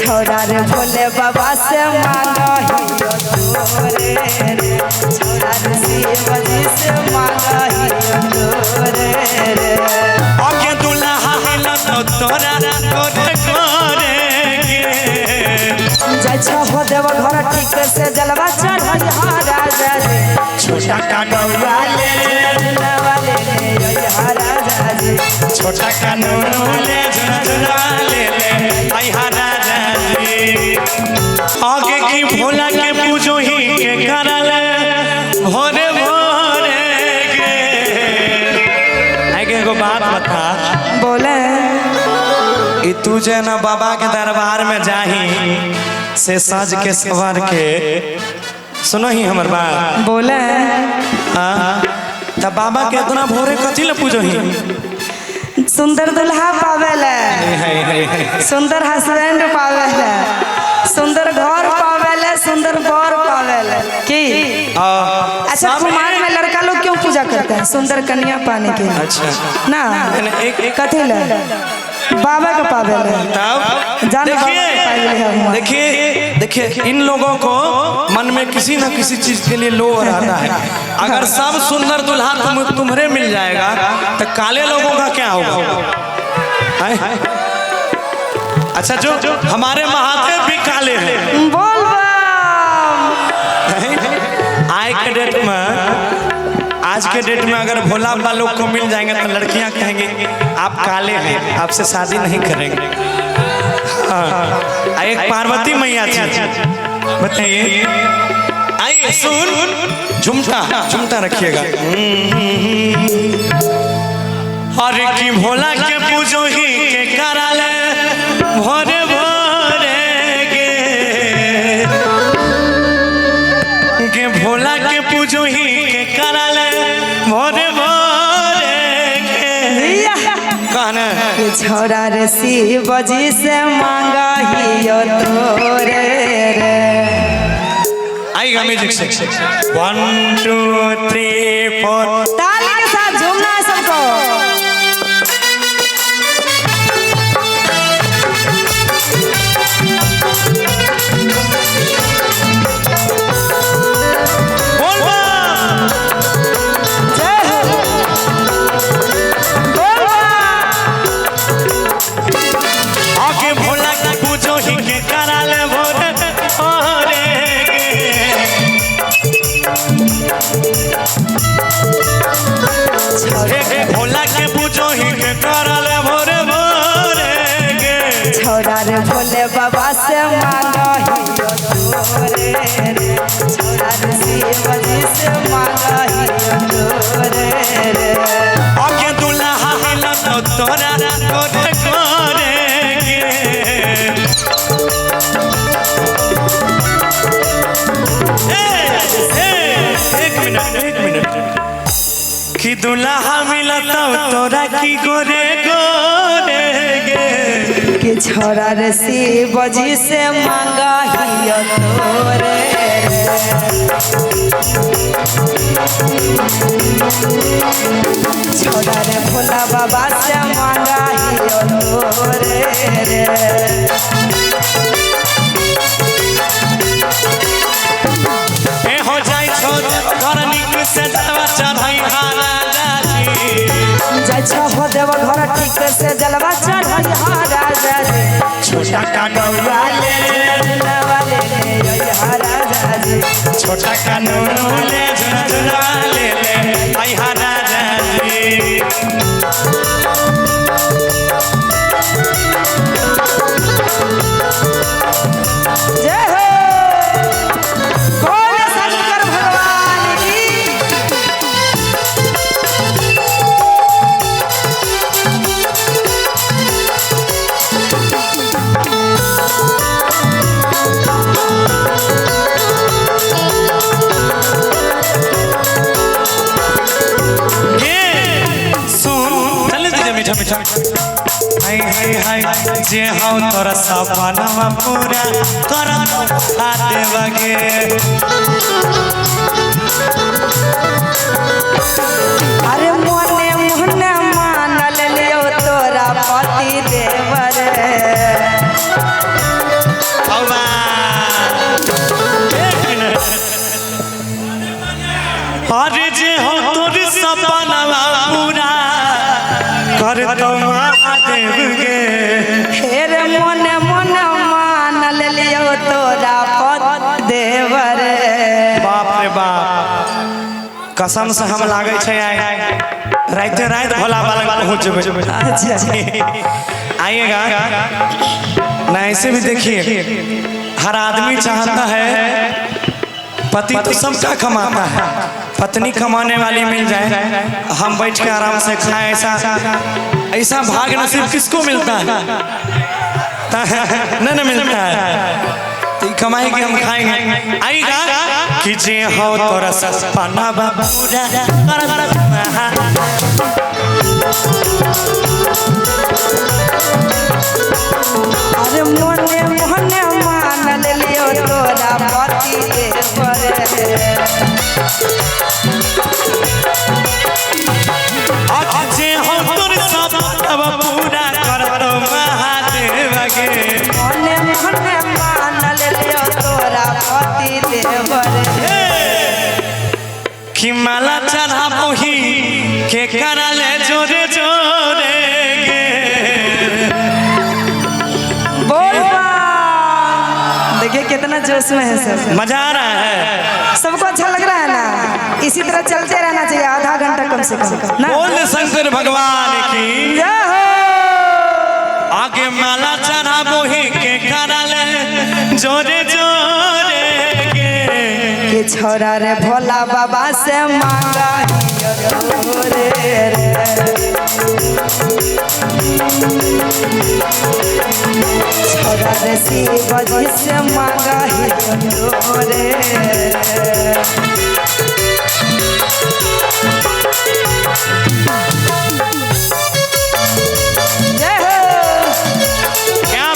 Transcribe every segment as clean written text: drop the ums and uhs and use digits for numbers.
छोड़ा रे भोले बाबा से मांगहियो तोरे रे छोड़ा रे शिव जी से मांगहियो तोरे रे आगे दुल्हा हिला तो तोरा तोरे करे जय हो देव घर ठीक से जलवा चढ़ई हा राजा रे छोटा का गौरा वाले वाले हा राजा रे छोटा का नौले झुला ले आई हा राजा जी आगे की भोला के पूजो ही के करल भोरे भोरे के आगे को बात बता बोले कि तू जे ना बाबा के दरबार में जाही से सज के सवर के सुनो ही हमर बात बोले तब बाबा के इतना भोरे कथी ले पूजो ही सुंदर दुल्हा पावेले सुंदर हस्बैंड पावेले सुंदर घर पावेले सुंदर बर पावेले की अच्छा कुमार में लड़का लोग क्यों पूजा करते हैं सुंदर कन्या पाने के लिए अच्छा ना कथी ले बाबा का पावेले तब देखिए देखिए इन लोगों को मन में किसी न किसी चीज के लिए लोभ रहता है अगर सब सुंदर दुल्हा तुम्हारे मिल जाएगा तो काले लोगों का क्या होगा अच्छा जो हमारे महादेव भी काले हैं बोल आज के डेट में अगर भोला बाबा लोग को मिल जाएंगे तो लड़कियां कहेंगी आप काले हैं आपसे शादी नहीं करेंगे एक पार्वती मैया थी बताइए आइए सुन झुमटा रखिएगा अरे की भोला के पूजो ही के कराले भोरे भोरे के भोला के पूजो ही के कराले भोरे भोरे के छोड़ा रे शिव जी से मांगहियो तोरे रे आइएगा म्यूजिक से 1 2 3 4 ताली के साथ झूमना है सबको आगे भोला के पूजो ही के कराले भोरे भोरे भोला के पूजो ही के कराले भोरे भोरे छोड़ा रे भोले बाबा से मांगहियो तोरे रे छोड़ा रे शिव जी से मांगहियो तोरे रे आगे दुल्हा हिला तो तोरा तोरे करे एक मिनट कि दुल्हा मिला तो तोरा की गोरे गोरे के छोड़ा रे शिव जी से मांगहियो तोरे छोड़ा रे भोला बाबा से मांगहियो तोरे रे हो जाए घर निक से जलवा चढ़ाई हारा जय हो देव घर ठीक से जलवा चढ़ई हा राजा रे छोटा का गौरा वाले हा राजा रे छोटा का नौले झुला ले आई हा राजा जी जय हो बोले शंकर भगवान की मीठा हाय हाय हाय जे हाउ तोरा सपनावा पूरा कर आ देवगे अरे मोने मोने मानल लियो तोरा पति देवर तोरा पद देवर। बाप रे बाप, कसम से हम लागे छे रात रात भोला बालक पहुंच जेबे। अच्छा आइएगा ना, ऐसे भी देखिए हर आदमी चाहता है पति तो सबका कमाता है, पत्नी कमाने वाली मिल जाए, हम बैठ के आराम से खाएं, ऐसा भाग नसीब किसको मिलता है? नहीं मिलता है, तो कमाई के हम खाएंगे। आइएगा कि जे हो तोरा सपना पूरा अरे मोने मोने मान लियो तोरा पति देवर। जे हो तोर सपना पूरा करतो महादेव के। मोने मोने मान लियो तोरा पति देवर। कि माला चढ़ा पोही के करले जोरे जोरे गे। देखिए कितना जोश में है सब, मजा आ रहा है, सबको अच्छा लग रहा है ना? इसी तरह चलते रहना चाहिए आधा घंटा कम से कम ना। बोल शंकर भगवान की जय हो। आगे माला चढ़ा पोही के करले जोरे जोरे गे। के छोरा रे भोला बाबा से मांगा रे रे। छोरा रे शिव जी से मांगा रे। जय हो। क्या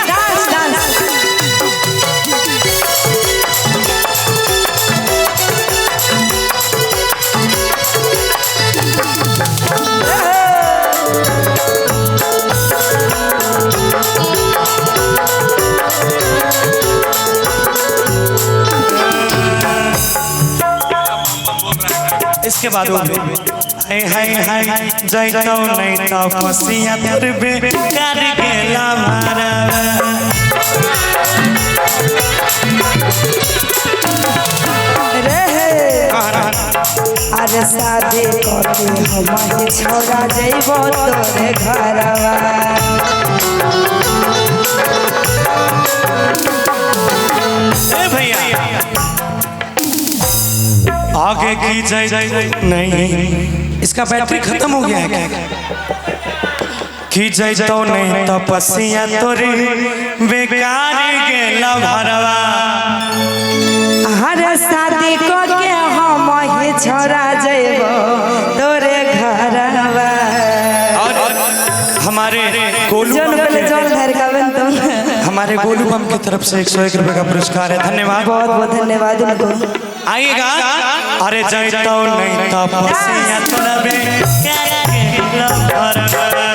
डांस डांस। इसके बाद हाय हाय हाय जैतो नहीं तो फसिया तोर बेकार गेला मारा। अरे शादी करके हम छोड़ा जइबो तोरे घरवा। ए भैया आगे की जय नहीं, इसका बैटरी खत्म हो गया है क्या? कि जय तो नहीं तपस्या तोरी बेकार गेला भरवा। हर शादी करके हम छोड़ा जइबो तोरे घरवा। और हमारे गोलू जन पहले जल धर का बन तुम। हमारे गोलू बम की तरफ से 101 रुपए का पुरस्कार है, धन्यवाद, बहुत बहुत धन्यवाद उनको। आइएगा। अरे जय तो नहीं तपस्या तोरा बेकार गेला भरवा।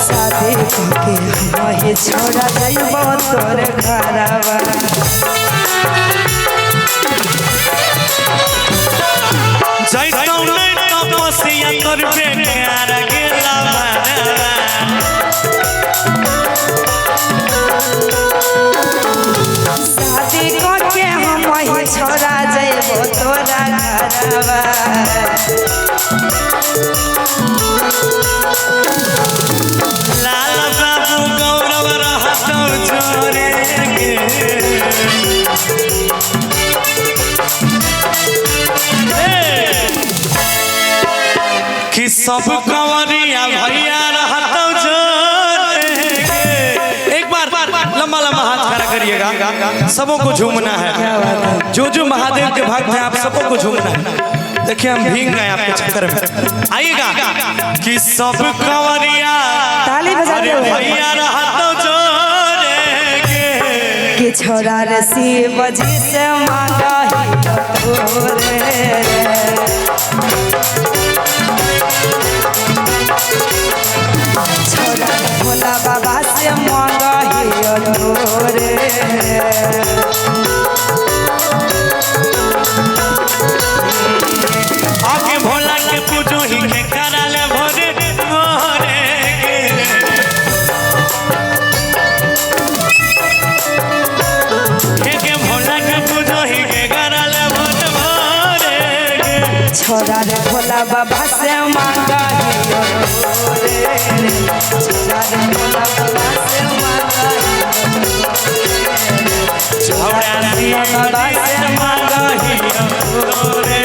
शादी करके हम छोड़ा जइबो तोरे घरवा। जय तो नहीं तपस्या तोर बेकार गेला भरवा। शादी करके हम छोड़ा जइबो तोरा घरवा। लाल बाबू गौरव रहतौ जोरे गे। कि सब कंवरिया भैया रहतौ जोरे गे। एक बार लंबा लंबा हाथ खड़ा करिएगा, सबों को झूमना है। जो महादेव के भक्त हैं आप सबों को झूमना है। देखिए हम भीग गए आपके चक्कर में। आइएगा कि सब कंवरिया ताली बजाते हुए भैया रहतौ जोरे गे। कि छोरा रे शिव जी से मांगा तोरे। छोरा भोला बाबा से मांगा तोरे। छोरा रे भोला बाबा से मांगा हियो रे छोरा रे भोला बाबा से मांगा छोरा रे बाबा से मांगा हियो रे